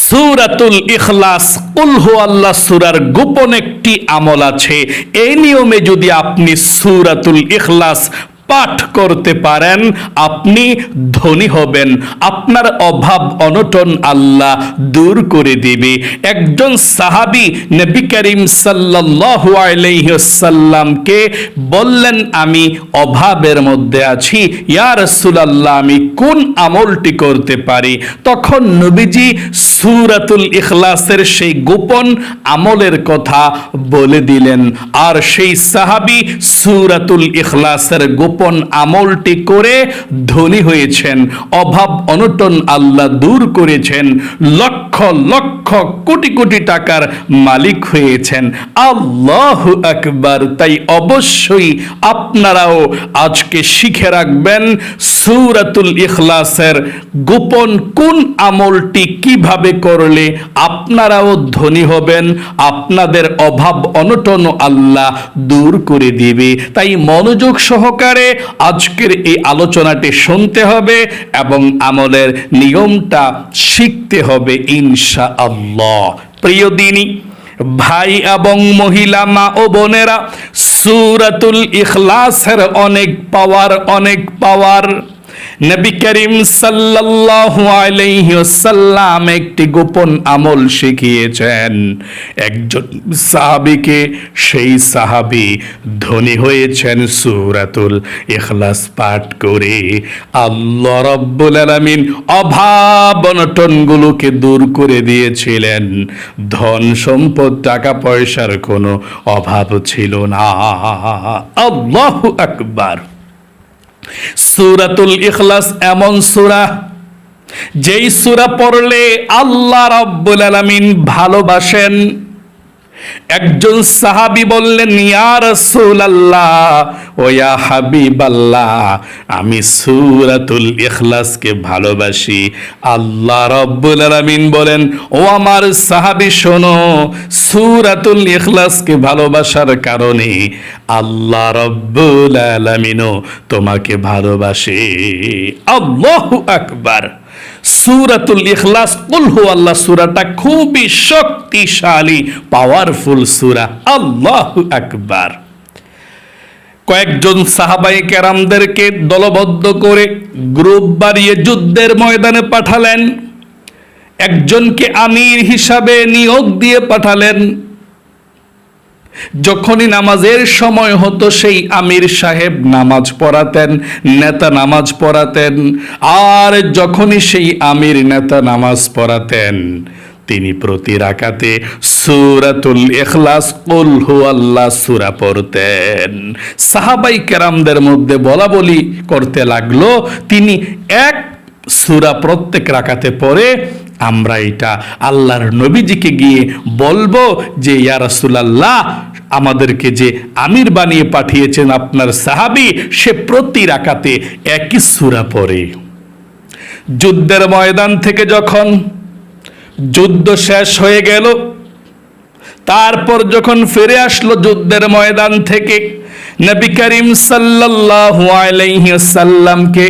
সূরাতুল ইখলাস কুল হুয়াল্লাহ সূরার গোপন একটি আমল আছে। এই নিয়মে যদি আপনি সূরাতুল ইখলাস পাঠ করতে পারেন, আপনি ধনী হবেন, আপনার অভাব অনটন আল্লাহ দূর করে দিবে। একজন সাহাবী নবী করিম সাল্লাল্লাহু আলাইহি ওয়াসাল্লামকে বললেন, আমি অভাবের মধ্যে আছি, ইয়া রাসূলুল্লাহ আমি কোন আমলটি করতে পারি? তখন নবীজি সূরাতুল ইখলাসের সেই গোপন আমলের কথা বলে দিলেন। আর সেই সাহাবী সূরাতুল ইখলাসের গোপন আমলটি করে ধনী হয়েছেন, অভাব অনটন আল্লাহ দূর করেছেন, লক্ষ লক্ষ কোটি কোটি টাকার মালিক হয়েছেন। আল্লাহু আকবার। তাই অবশ্যই আপনারাও আজকে শিখে রাখবেন সূরাতুল ইখলাসের গোপন কোন আমলটি কিভাবে করলে আপনারাও ধনী হবেন, আপনাদের অভাব অনটন আল্লাহ দূর করে দিবে। তাই মনোযোগ সহকারে আজকের এই আলোচনাটি শুনতে হবে এবং আমলের নিয়মটা শিখতে হবে ইনশাআল্লাহ। প্রিয় দিনী ভাই এবং মহিলা মা ও বোনেরা, সূরাতুল ইখলাসের অনেক পাওয়ার। নবী করিম সাল্লাল্লাহু আলাইহি ওয়াসাল্লাম একটি গোপন আমল শিখিয়েছেন একজন সাহাবীকে। সেই সাহাবী ধনী হয়েছেন সূরাতুল ইখলাস পাঠ করে। আল্লাহ রাব্বুল আলামিন অভাব অনটনগুলোকে দূর করে দিয়েছিলেন। ধন সম্পদ টাকা পয়সার কোনো অভাব ছিল না। আল্লাহু আকবার। সূরাতুল ইখলাস এমন সূরা, যেই সূরা পড়লে আল্লাহ রাব্বুল আলামিন ভালোবাসেন। একজন সাহাবী বললেন, ইয়া রাসূলুল্লাহ ও ইয়া হাবিবাল্লাহ, আমি সূরাতুল ইখলাসকে ভালোবাসি। আল্লাহ রাব্বুল আলামিন বলেন, ও আমার সাহাবী শোনো, সূরাতুল ইখলাসকে ভালোবাসার কারণে আল্লাহ রাব্বুল আলামিনও তোমাকে ভালোবাসে। আল্লাহু আকবার। সূরাতুল ইখলাস কুল হুয়াল্লাহ সূরাটা খুবই শক্তিশালী পাওয়ারফুল সূরা। আল্লাহু আকবার। কয়েকজন সাহাবায়ে কেরামদেরকে দলবদ্ধ করে গ্রুপ বানিয়ে যুদ্ধের ময়দানে পাঠালেন। একজনকে আমির হিসাবে নিয়োগ দিয়ে পাঠালেন। যখনই নামাজের সময় হতো সেই আমির সাহেব নামাজ পড়াতেন, নেতা নামাজ পড়াতেন। আর যখনই সেই আমির নেতা নামাজ পড়াতেন, তিনি প্রতি রাকাতে সূরাতুল ইখলাস কুল হুয়াল্লাহ সূরা পড়তেন। সাহাবায়ে কেরামদের মধ্যে বলাবলি করতে লাগলো, তিনি এক সূরা প্রত্যেক রাকাতে পড়ে আমরা এটা আল্লাহর নবীজিকে গিয়ে বলবো যে, ইয়া রাসূলুল্লাহ আমাদেরকে যে আমির বানিয়ে পাঠিয়েছেন আপনার সাহাবী, সে প্রতি রাকাতে একই সূরা পড়ে। যুদ্ধের ময়দান থেকে যখন যুদ্ধ শেষ হয়ে গেল, তারপর যখন ফিরে আসলো যুদ্ধের ময়দান থেকে, নবী করিম সাল্লাল্লাহু আলাইহি ওয়াসাল্লামকে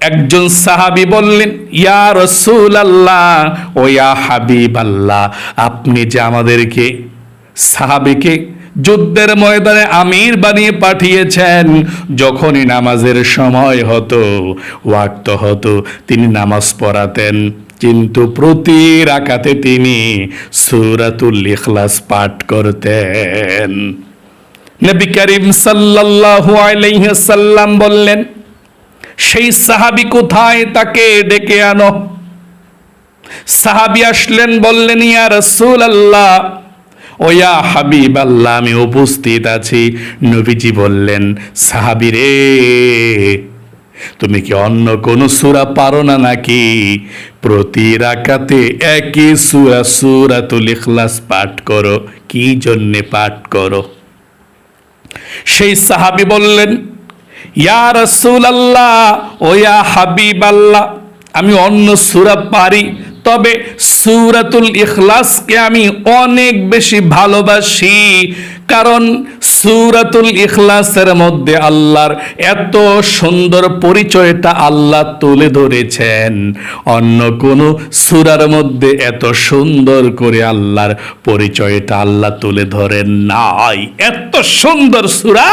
একজন সাহাবী বললেন, ইয়া রাসূলুল্লাহ ও ইয়া হাবিবাল্লাহ, আপনি যে আমাদেরকে সাহাবীকে যুদ্ধের ময়দানে আমির বানিয়ে পাঠিয়েছেন, যখনই নামাজের সময় হতো, ওয়াক্ত হতো, তিনি নামাজ পড়াতেন, কিন্তু প্রতি রাকাতে তিনি সূরাতুল ইখলাস পাঠ করতেন। নবী করিম সাল্লাল্লাহু আলাইহি ওয়াসাল্লাম বললেন, সেই সাহাবী কোথায়? তাকে ডেকে আনো। সাহাবী আসলেন, বললেন, ইয়া রাসূলুল্লাহ ও ইয়া হাবিবাল্লাহ, আমি উপস্থিত আছি। নবীজি বললেন, সাহাবী রে, তুমি কি অন্য কোন সূরা পারো না নাকি? প্রতি রাকাতে একই সূরা সূরাতুল ইখলাস পাঠ করো। কি জন্যে পাঠ করো? সেই সাহাবী বললেন, ইয়া রাসূলুল্লাহ ও ইয়া হাবিবাল্লাহ, আমি অন্য সূরা পারি, তবে সূরাতুল ইখলাসকে আমি অনেক বেশি ভালোবাসি। কারণ সূরাতুল ইখলাসের মধ্যে আল্লাহর এত সুন্দর পরিচয়টা আল্লাহ তুলে ধরেছেন, অন্য কোন সূরার মধ্যে এত সুন্দর করে আল্লাহর পরিচয়টা আল্লাহ তুলে ধরেন নাই। এত সুন্দর সূরা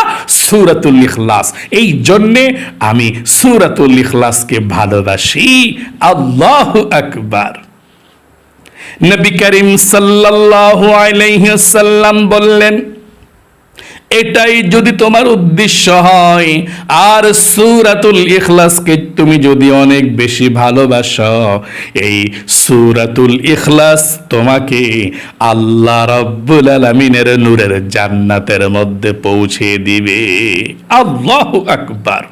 সূরাতুল ইখলাস, এই জন্যে আমি সূরাতুল ইখলাসকে ভালোবাসি। আল্লাহু আকবার। নবী করিম সাল্লাল্লাহু আলাইহি ওয়াসাল্লাম বললেন, এটাই যদি তোমার উদ্দেশ্য হয় আর সূরাতুল ইখলাসকে তুমি যদি অনেক বেশি ভালোবাসো, এই সূরাতুল ইখলাস তোমাকে আল্লাহ রাব্বুল আলামিনের নূরের জান্নাতের মধ্যে পৌঁছে দিবে। আল্লাহু আকবার।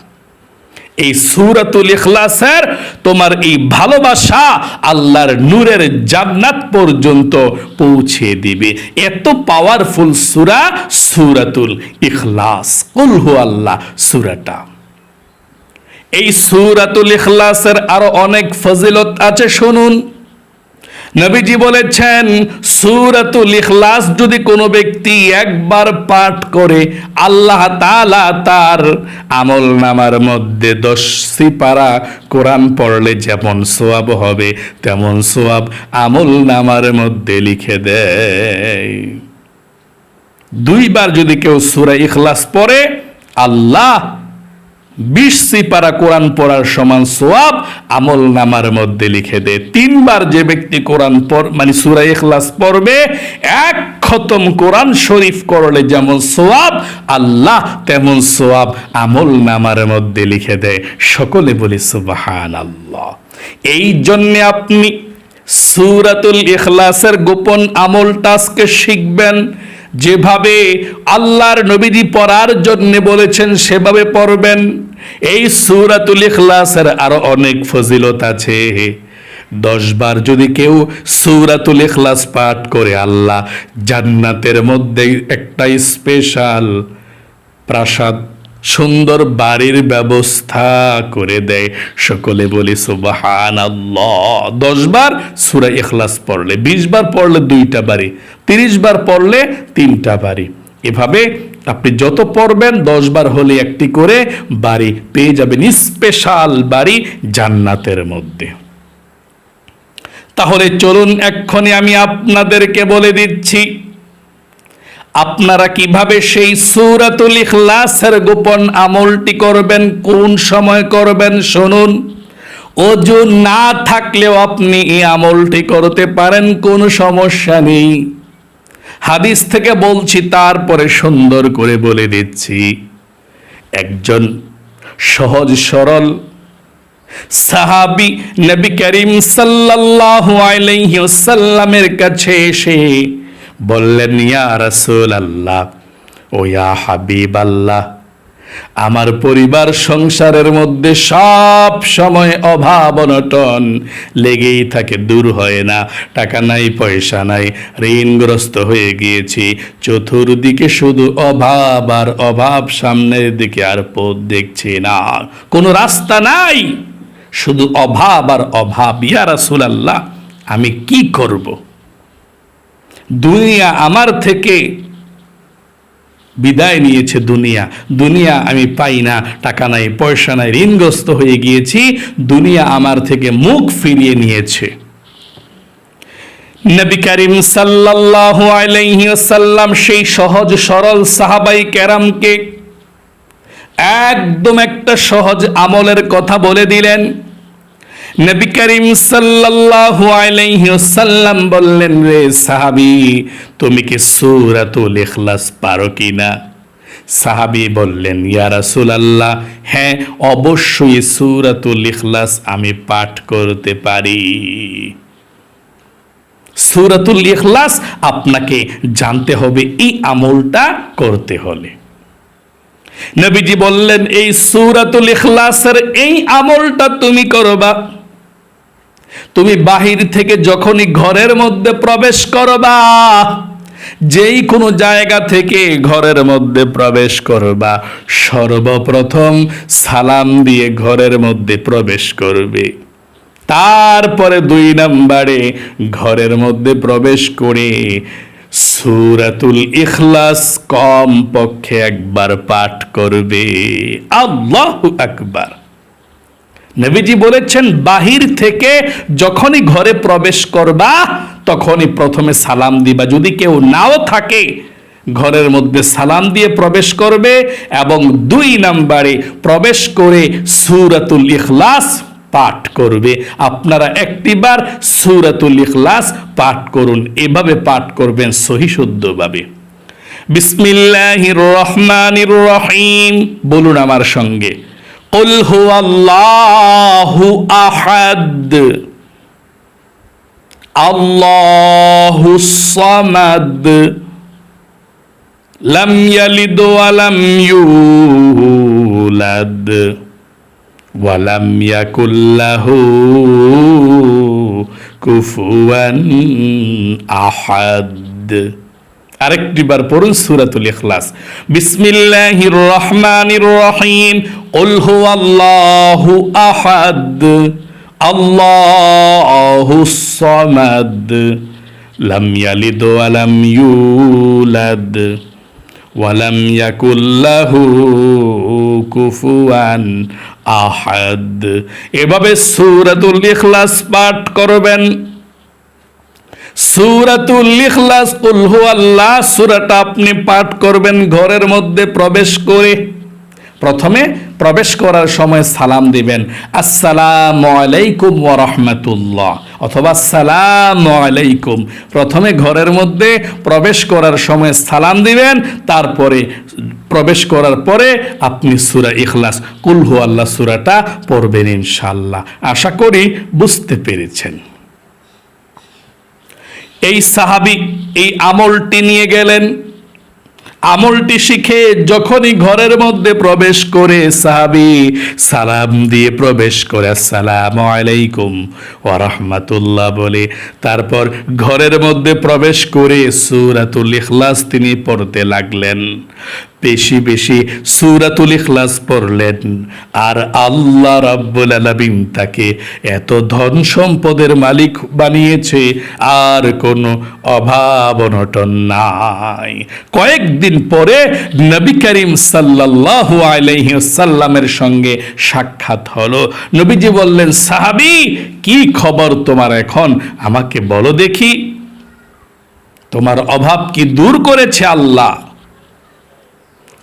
এই সূরাতুল ইখলাসের তোমার এই ভালোবাসা আল্লাহর নূরের জান্নাত পর্যন্ত পৌঁছে দিবে। এত পাওয়ারফুল সূরা সূরাতুল ইখলাস, কুল হুয়াল্লাহ সূরাটা। এই সূরাতুল ইখলাসের আরো অনেক ফজিলত আছে, শুনুন। নবীজি বলেছেন, সূরাতুল ইখলাস যদি কোনো ব্যক্তি একবার পাঠ করে, আল্লাহ তাআলা তার আমলনামার মধ্যে 10 সিপারা কোরআন পড়লে যেমন সওয়াব হবে, তেমন সওয়াব আমলনামার মধ্যে লিখে দেয়। 2 বার যদি কেউ সূরা ইখলাস পড়ে, আল্লাহ 20 সিপারা কোরআন পড়ার সমান সওয়াব আমল নামার মধ্যে লিখে দেয়। 3 বার যে ব্যক্তি কোরআন মানে সূরা ইখলাস পড়বে, 1 খতম কোরআন শরীফ করলে যেমন সওয়াব, আল্লাহ তেমন সওয়াব আমল নামার মধ্যে লিখে দেয়। সকলে বলি সুবহানাল্লাহ। এই জন্য আপনি সূরাতুল ইখলাসের গোপন আমলটা আজকে শিখবেন। যেভাবে আল্লাহর নবীজি পড়ার জন্য বলেছেন সেভাবে পড়বেন। এই সূরাতুল ইখলাসের আরো অনেক ফজিলত আছে। 10 বার যদি কেউ সূরাতুল ইখলাস পাঠ করে, আল্লাহ জান্নাতের মধ্যে একটা স্পেশাল প্রাসাদ, সুন্দর বাড়ির ব্যবস্থা করে দেয়। সকলে বলি সুবহানাল্লাহ। 10 বার সূরা ইখলাস পড়লে, 20 বার পড়লে 2টা বাড়ি, 30 বার পড়লে 3টা বাড়ি। এভাবে আপনি যত পড়বেন 10 বার হলে একটি করে বাড়ি পেয়ে যাবেন, স্পেশাল বাড়ি জান্নাতের মধ্যে। তাহলে চলুন এক্ষুনি আমি আপনাদেরকে বলে দিচ্ছি আপনারা কিভাবে সেই সূরাতুল ইখলাসের গোপন আমলটি করবেন, কোন সময় করবেন। শুনুন, ওযু না থাকলেও আপনি এই আমলটি করতে পারেন, কোনো সমস্যা নেই। হাদিস থেকে বলছি, তারপরে সুন্দর করে বলে দিচ্ছি। একজন সহজ সরল সাহাবী নবী করিম সাল্লাল্লাহু আলাইহি ওয়াসাল্লামের কাছে এসে বললেন, ইয়া রাসূলুল্লাহ, ও ইয়া হাবিবাল্লাহ, আমার পরিবার সংসারের মধ্যে সব সময় অভাব অনটন লেগেই থাকে, দূর হয় না। টাকা নাই, পয়সা নাই, ঋণগ্রস্ত হয়ে গিয়েছি, চতুর্দিকে শুধু অভাব আর অভাব, সামনের দিকে আর পথ দেখছি না, কোনো রাস্তা নাই, শুধু অভাব আর অভাব। ইয়া রাসূলুল্লাহ, আমি কি করব? দুনিয়া আমার থেকে বিদায় নিয়েছে, দুনিয়া আমি পাই না, টাকা নাই, পয়সা নাই, ঋণগ্রস্ত হয়ে গিয়েছি, দুনিয়া আমার থেকে মুখ ফিরিয়ে নিয়েছে। নবী করিম সাল্লাল্লাহু আলাইহি ওয়াসাল্লাম সেই সহজ সরল সাহাবাই কেরামকে একদম একটা সহজ আমলের কথা বলে দিলেন। নবী করিম সাল্লাল্লাহু আলাইহি ওয়াসাল্লাম বললেন, রে সাহাবী, তুমি কি সূরাতুল ইখলাস পারো কিনা? সাহাবী বললেন, ইয়া রাসূলুল্লাহ, হ্যাঁ, অবশ্যই সূরাতুল ইখলাস আমি পাঠ করতে পারি। সূরাতুল ইখলাস আপনাকে জানতে হবে, এই আমলটা করতে হলে। নবীজি বললেন, এই সূরাতুল ইখলাসের এই আমলটা তুমি করবা, তুমি বাহির থেকে যখনই ঘরের মধ্যে প্রবেশ করবা, যেই কোনো জায়গা থেকে ঘরের মধ্যে প্রবেশ করবা, সর্বপ্রথম সালাম দিয়ে ঘরের মধ্যে প্রবেশ করবে। তারপরে 2 নম্বরে ঘরের মধ্যে প্রবেশ করে সূরাতুল ইখলাস কম পক্ষে একবার পাঠ করবে। আল্লাহু আকবার। নবীজি বলেছেন, বাহির থেকে যখনই ঘরে প্রবেশ করবা তখনই প্রথমে সালাম দিবা। যদি কেউ নাও থাকে ঘরের মধ্যে সালাম দিয়ে প্রবেশ করবে এবং 2 নম্বরে প্রবেশ করে সূরাতুল ইখলাস পাঠ করবে। আপনারা একটিবার সূরাতুল ইখলাস পাঠ করুন, এভাবে পাঠ করবেন সহি শুদ্ধভাবে। বিসমিল্লাহির রহমানির রহিম বলুন আমার সঙ্গে, কুল হুয়াল্লাহু আহাদ, আল্লাহুস সামাদ, লাম ইয়ালিদ ওয়া লাম ইউলাদ ওয়া লাম ইয়াকুল লাহু কুফুয়ান আহাদ। আরেকটিবার পড়ুন সূরাতুল ইখলাস। বিসমিল্লাহির রহমানির রহিম, কুল হুয়াল্লাহু আহাদ, আল্লাহুস সামাদ, লাম ইয়ালিদ ওয়া লাম ইউলাদ ওয়া লাম ইয়াকুল লাহু কুফুয়ান আহাদ। এভাবে সূরাতুল ইখলাস পাঠ করবেন। সূরাতুল ইখলাস কুল হুয়াল্লাহ সূরাটা আপনি পাঠ করবেন ঘরের মধ্যে প্রবেশ করে। প্রথমে প্রবেশ করার সময় সালাম দিবেন, আসসালামু আলাইকুম ওয়া রাহমাতুল্লাহ অথবা আসসালামু আলাইকুম। প্রথমে ঘরের মধ্যে প্রবেশ করার সময় সালাম দিবেন, তারপরে প্রবেশ করার পরে আপনি সূরা ইখলাস কুল হুয়াল্লাহ সূরাটা পড়বেন ইনশাআল্লাহ। আশা করি বুঝতে পেরেছেন। এই সাহাবী এই আমলটি নিয়ে গেলেন। আমলটি শিখে যখনই ঘরের মধ্যে প্রবেশ করে সাহাবী সালাম দিয়ে প্রবেশ করে আসসালামু আলাইকুম ওয়া রাহমাতুল্লাহ বলে তারপর ঘরের মধ্যে প্রবেশ করে সূরাতুল ইখলাস তিনি পড়তে লাগলেন। বেশি বেশি সূরাতুল ইখলাস পড়লেন আর আল্লাহ রাব্বুল আলামিন তাকে এত ধন সম্পদের মালিক বানিয়েছে, আর কোনো অভাব অনটন নাই। কয়েকদিন পরে নবী করিম সাল্লাল্লাহু আলাইহি ওয়াসাল্লামের সঙ্গে সাক্ষাৎ হলো। নবীজি বললেন, সাহাবী কি খবর তোমার এখন, আমাকে বলো দেখি, তোমার অভাব কি দূর করেছে আল্লাহ?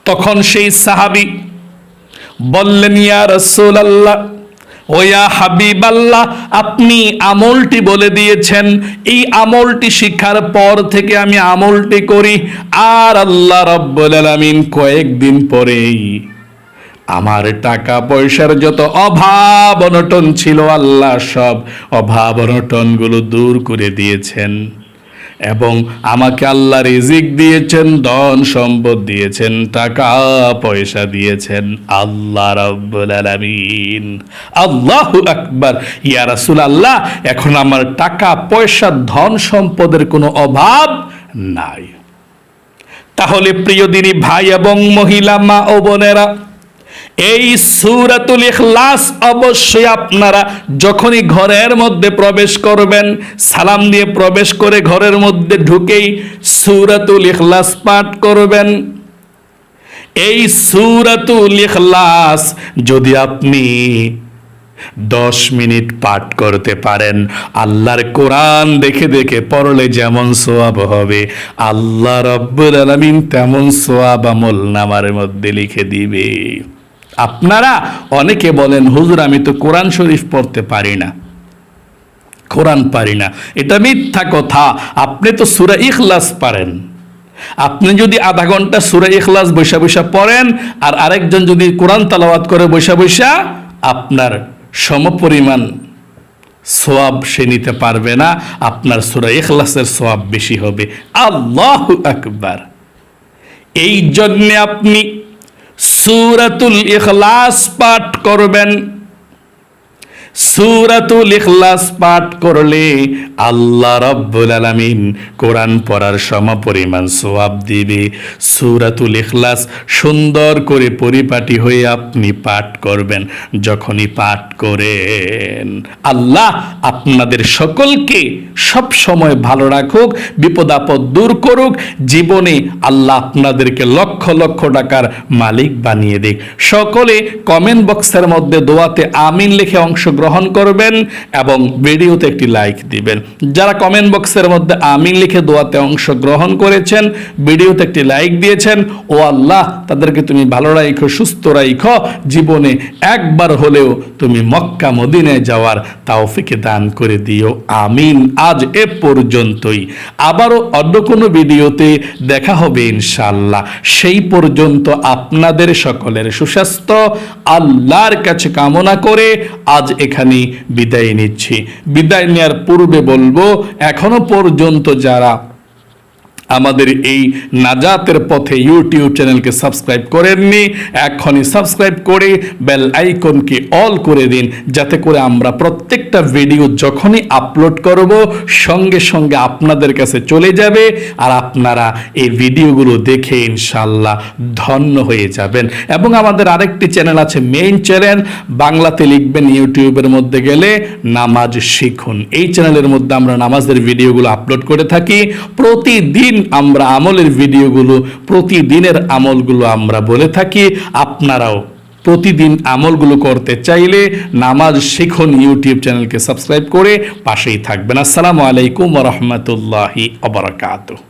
তখন সেই সাহাবী বললেন, ইয়া রাসূলুল্লাহ ও ইয়া হাবিবাল্লাহ, আপনি আমলটি বলে দিয়েছেন, এই আমলটি শিখার পর থেকে আমি আমলটি করি, আর আল্লাহ রাব্বুল আলামিন কয়েকদিন পরেই আমার টাকা পয়সার যত অভাব অনটন ছিল আল্লাহ সব অভাব অনটনগুলো দূর করে দিয়েছেন এবং আমাকে আল্লাহ রিজিক দিয়েছেন, ধন সম্পদ দিয়েছেন, টাকা পয়সা দিয়েছেন আল্লাহ রাব্বুল আলামিন। আল্লাহু আকবার। ইয়া রাসূলুল্লাহ, এখন আমার টাকা পয়সা ধন সম্পদের কোনো অভাব নাই। তাহলে প্রিয় দিনী ভাই এবং মহিলা মা ও বোনেরা, এই সূরাতুল ইখলাস অবশ্যই আপনারা যখনই ঘরের মধ্যে প্রবেশ করবেন, সালাম দিয়ে প্রবেশ করে ঘরের মধ্যে ঢুকেই সূরাতুল ইখলাস পাঠ করবেন। এই সূরাতুল ইখলাস যদি আপনি 10 মিনিট পাঠ করতে পারেন, আল্লাহর কোরআন দেখে দেখে পড়লে যেমন সওয়াব হবে, আল্লাহ রাব্বুল আলামিন তেমন সওয়াব আমলনামার মধ্যে লিখে দিবে। আপনারা অনেকে বলেন, হুজুর আমি তো কোরআন শরীফ পড়তে পারি না, কোরআন পারি না। এটা মিথ্যা কথা। আপনি তো সূরা ইখলাস পারেন। আপনি যদি আধা ঘন্টা সূরা ইখলাস বৈশা বৈশা পড়েন আর আরেকজন যদি কোরআন তেলাওয়াত করে বৈশা বৈশা, আপনার সমপরিমাণ সওয়াব সে নিতে পারবে না, আপনার সূরা ইখলাসের সওয়াব বেশি হবে। আল্লাহু আকবার। এই জন্য আপনি সূরাতুল ইখলাস পাঠ করবেন। সূরাতুল ইখলাস পাঠ করলে আল্লাহ রাব্বুল আলামিন কোরআন পড়ার সমপরিমাণ সওয়াব দিবে। সূরাতুল ইখলাস সুন্দর করে পরিপাটি হয়ে আপনি পাঠ করবেন। যখনই পাঠ করেন, আল্লাহ আপনাদের সকলকে সব সময় ভালো রাখুক, বিপদ আপদ দূর করুক, জীবনে আল্লাহ আপনাদেরকে লক্ষ লক্ষ টাকার মালিক বানিয়ে দিক। সকলে কমেন্ট বক্সের মধ্যে দোয়াতে আমিন লিখে অংশগ্রহণ করবেন এবং ভিডিওতে একটি লাইক দিবেন। যারা কমেন্ট বক্সের মধ্যে আমিন লিখে দোয়াতে অংশগ্রহণ করেছেন, ভিডিওতে একটি লাইক দিয়েছেন, ও আল্লাহ তাদেরকে তুমি ভালো রাখো, সুস্থ রাখো, জীবনে একবার হলেও তুমি মক্কা মদিনায় যাওয়ার তৌফিক দান করে দিও, আমিন। আজ এ পর্যন্তই, আবারও অন্য কোনো ভিডিওতে দেখা হবে ইনশাআল্লাহ। সেই পর্যন্ত আপনাদের সকলের সুস্বাস্থ্য আল্লাহর কাছে কামনা করে আজ এখানে বিদায় নিচ্ছি। বিদায় নেওয়ার পূর্বে বলবো, এখনো পর্যন্ত যারা আমাদের এই নাজাতের পথে ইউটিউব চ্যানেলকে সাবস্ক্রাইব করেননি, এখনই সাবস্ক্রাইব করে বেল আইকনকে অল করে দিন, যাতে করে আমরা প্রত্যেকটা ভিডিও যখনই আপলোড করব সঙ্গে সঙ্গে আপনাদের কাছে চলে যাবে, আর আপনারা এই ভিডিওগুলো দেখে ইনশাআল্লাহ ধন্য হয়ে যাবেন। এবং আমাদের আরেকটি চ্যানেল আছে, মেইন চ্যানেল, বাংলাতে লিখবেন, ইউটিউবের মধ্যে গেলে নামাজ শিখুন। এই চ্যানেলের মধ্যে আমরা নামাজের ভিডিওগুলো আপলোড করে থাকি। প্রতিদিন আমরা আমলের ভিডিওগুলো, প্রতিদিনের আমলগুলো আমরা বলে থাকি। আপনারাও প্রতিদিন আমলগুলো করতে চাইলে নামাজ শিখুন ইউটিউব চ্যানেলকে সাবস্ক্রাইব করে পাশেই থাকবেন। আসসালামু আলাইকুম ওয়া রাহমাতুল্লাহি ওয়া বারাকাতুহু।